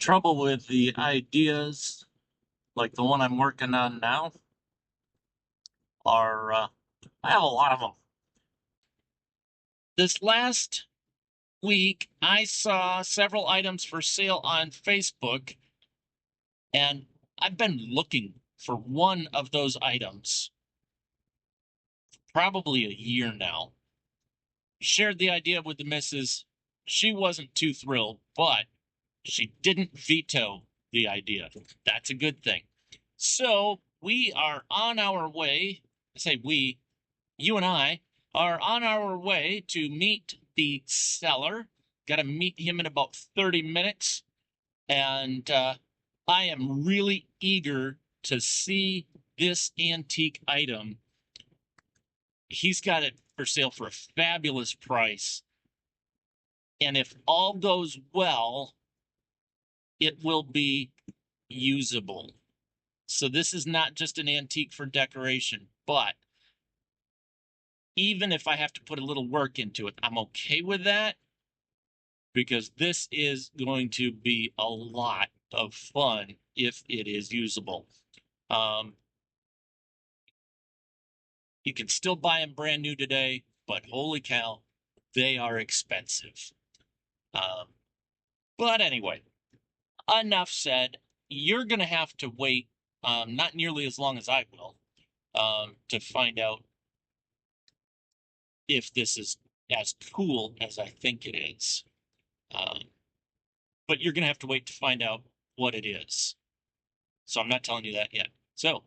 trouble with the ideas, like the one I'm working on now, are I have a lot of them. This last week, I saw several items for sale on Facebook, and I've been looking for one of those items probably a year now. Shared the idea with the missus. She wasn't too thrilled, but she didn't veto the idea. That's a good thing. So we are on our way. I say we, you and I are on our way to meet the seller. Got to meet him in about 30 minutes. And I am really eager to see this antique item. He's got it for sale for a fabulous price. And if all goes well, it will be usable. So this is not just an antique for decoration, but even if I have to put a little work into it, I'm okay with that because this is going to be a lot of fun if it is usable. You can still buy them brand new today, but holy cow, they are expensive. But anyway, enough said. You're going to have to wait not nearly as long as I will to find out if this is as cool as I think it is. But you're going to have to wait to find out what it is. So I'm not telling you that yet. So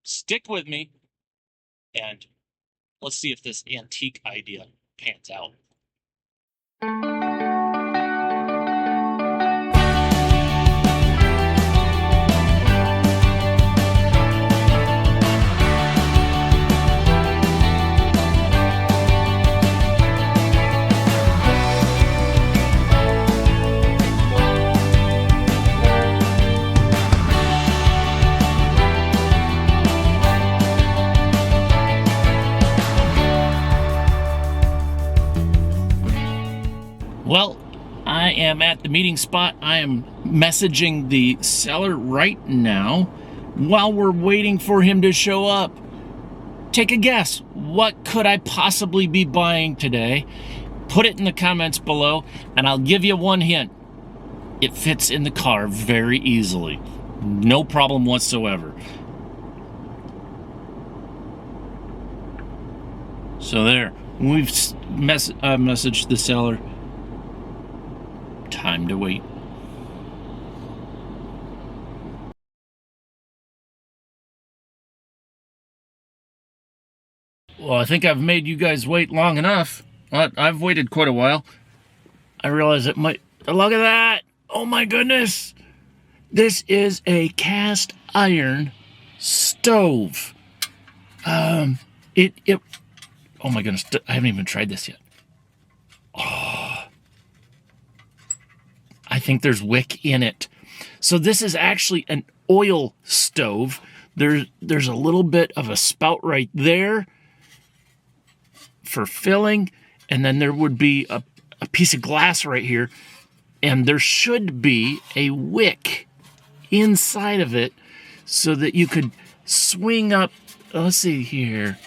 stick with me and let's see if this antique idea pans out. Well, I am at the meeting spot. I am messaging the seller right now while we're waiting for him to show up. Take a guess. What could I possibly be buying today? Put it in the comments below, and I'll give you one hint. It fits in the car very easily. No problem whatsoever. So there. We've messaged the seller. Time to wait. Well, I think I've made you guys wait long enough. I've waited quite a while. I realize it might... Look at that! Oh my goodness! This is a cast iron stove. Oh my goodness, I haven't even tried this yet. I think there's wick in it. So this is actually an oil stove. There's a little bit of a spout right there for filling, and then there would be a piece of glass right here, and there should be a wick inside of it so that you could swing up. Let's see here.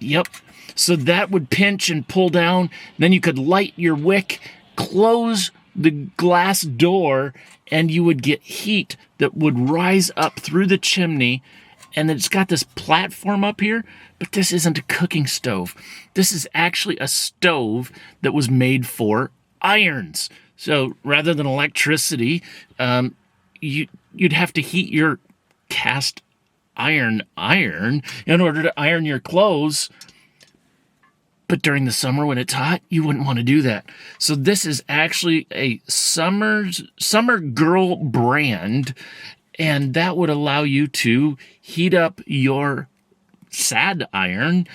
Yep. So that would pinch and pull down. Then you could light your wick, close the glass door, and you would get heat that would rise up through the chimney. And it's got this platform up here, but this isn't a cooking stove. This is actually a stove that was made for irons. So rather than electricity, you'd have to heat your cast iron in order to iron your clothes. But during the summer when it's hot, you wouldn't want to do that. So this is actually a summer girl brand, and that would allow you to heat up your sad iron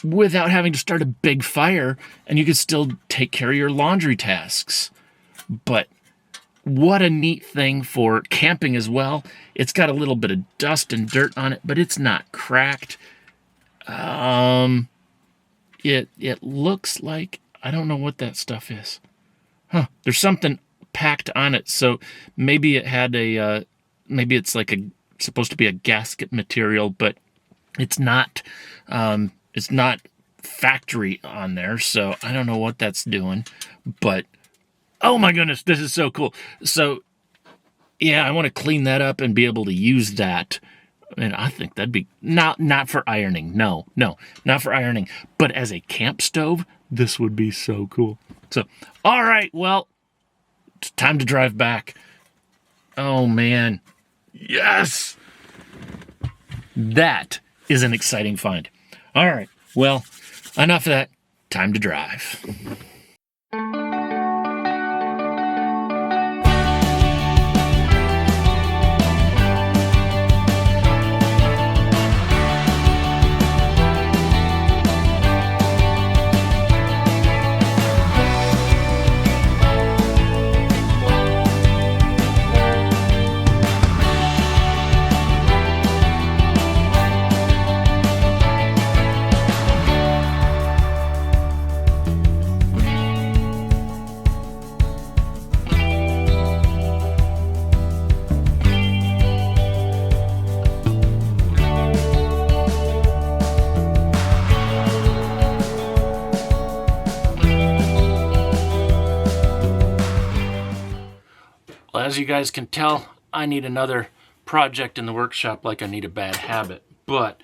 without having to start a big fire, and you could still take care of your laundry tasks. But what a neat thing for camping as well. It's got a little bit of dust and dirt on it, but it's not cracked. It looks like, I don't know what that stuff is. There's something packed on it, so maybe it had maybe it's like supposed to be a gasket material, but it's not. It's not factory on there, so I don't know what that's doing. But oh my goodness, this is so cool. So yeah, I want to clean that up and be able to use that. And I think that'd be not for ironing. No, not for ironing. But as a camp stove, this would be so cool. So, all right, well, it's time to drive back. Oh man, yes, that is an exciting find. All right, well, enough of that. Time to drive. Well, as you guys can tell, I need another project in the workshop like I need a bad habit. But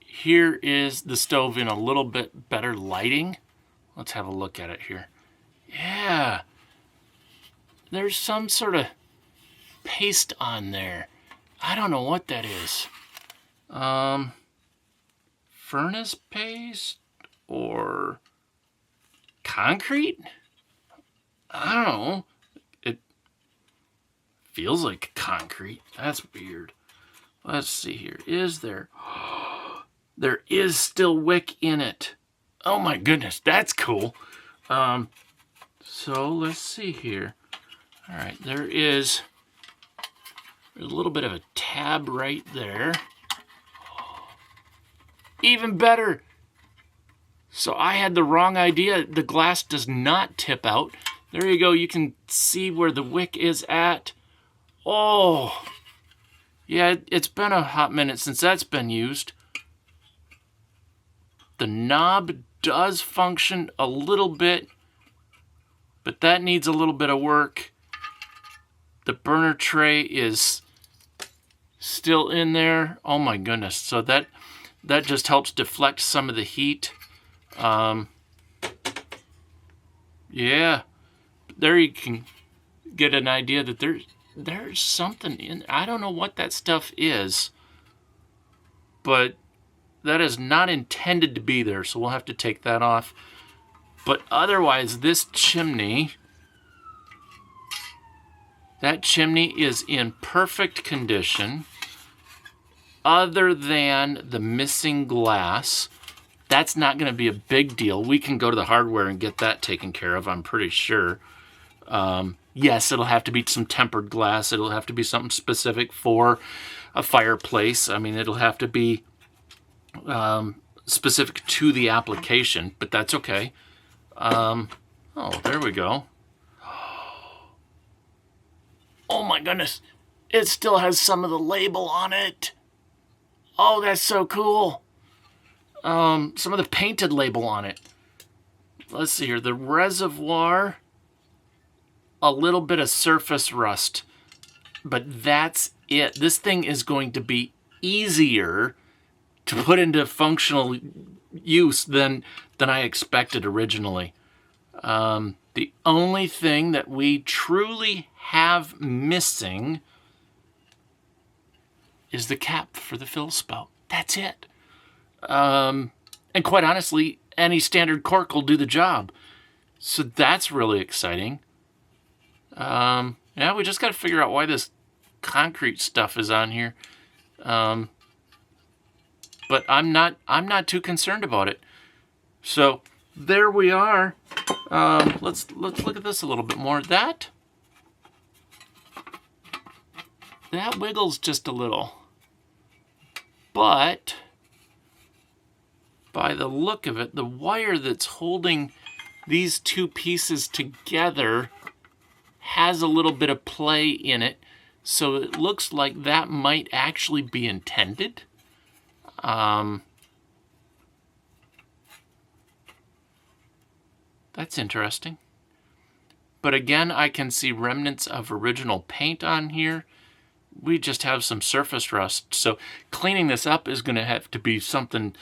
here is the stove in a little bit better lighting. Let's have a look at it here. Yeah. There's some sort of paste on there. I don't know what that is. Furnace paste or concrete? I don't know. It feels like concrete. That's weird. Let's see here. Is there? There is still wick in it. Oh my goodness, that's cool. So let's see here. All right, there's a little bit of a tab right there. Even better. So I had the wrong idea. The glass does not tip out. There you go. You can see where the wick is at. Oh, yeah, it's been a hot minute since that's been used. The knob does function a little bit, but that needs a little bit of work. The burner tray is still in there. Oh my goodness. So that just helps deflect some of the heat. Yeah, there you can get an idea that there's something in. I don't know what that stuff is, but that is not intended to be there, so we'll have to take that off. But otherwise, this chimney, that chimney is in perfect condition, other than the missing glass. That's not going to be a big deal. We can go to the hardware and get that taken care of, I'm pretty sure. Yes, it'll have to be some tempered glass. It'll have to be something specific for a fireplace. I mean, it'll have to be specific to the application, but that's okay. Oh, there we go. Oh my goodness. It still has some of the label on it. Oh, that's so cool. Some of the painted label on it. Let's see here. The reservoir, a little bit of surface rust, but that's it. This thing is going to be easier to put into functional use than I expected originally. The only thing that we truly have missing is the cap for the fill spout. That's it. And quite honestly, any standard cork will do the job. So that's really exciting. Yeah, we just got to figure out why this concrete stuff is on here. But I'm not too concerned about it. So there we are. Let's look at this a little bit more. That wiggles just a little, but by the look of it, the wire that's holding these two pieces together has a little bit of play in it. So it looks like that might actually be intended. That's interesting. But again, I can see remnants of original paint on here. We just have some surface rust. So cleaning this up is going to have to be something,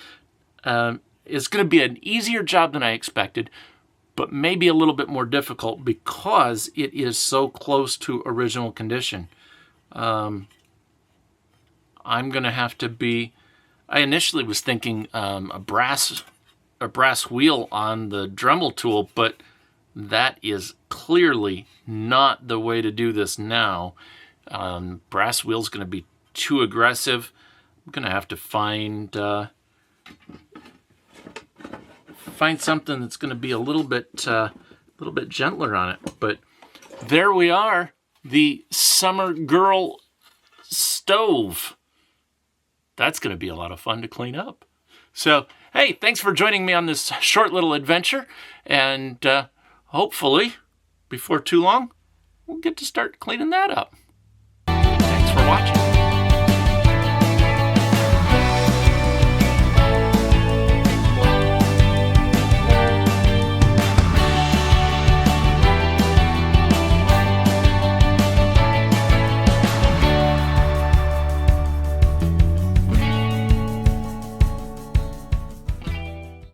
it's going to be an easier job than I expected, but maybe a little bit more difficult because it is so close to original condition. I'm going to have to be, I initially was thinking a brass wheel on the Dremel tool, but that is clearly not the way to do this now. Brass wheel's going to be too aggressive. I'm going to have to find something that's going to be a little bit gentler on it. But there we are, the Summer Girl stove. That's going to be a lot of fun to clean up. So, hey, thanks for joining me on this short little adventure, and hopefully, before too long, we'll get to start cleaning that up. Thanks for watching.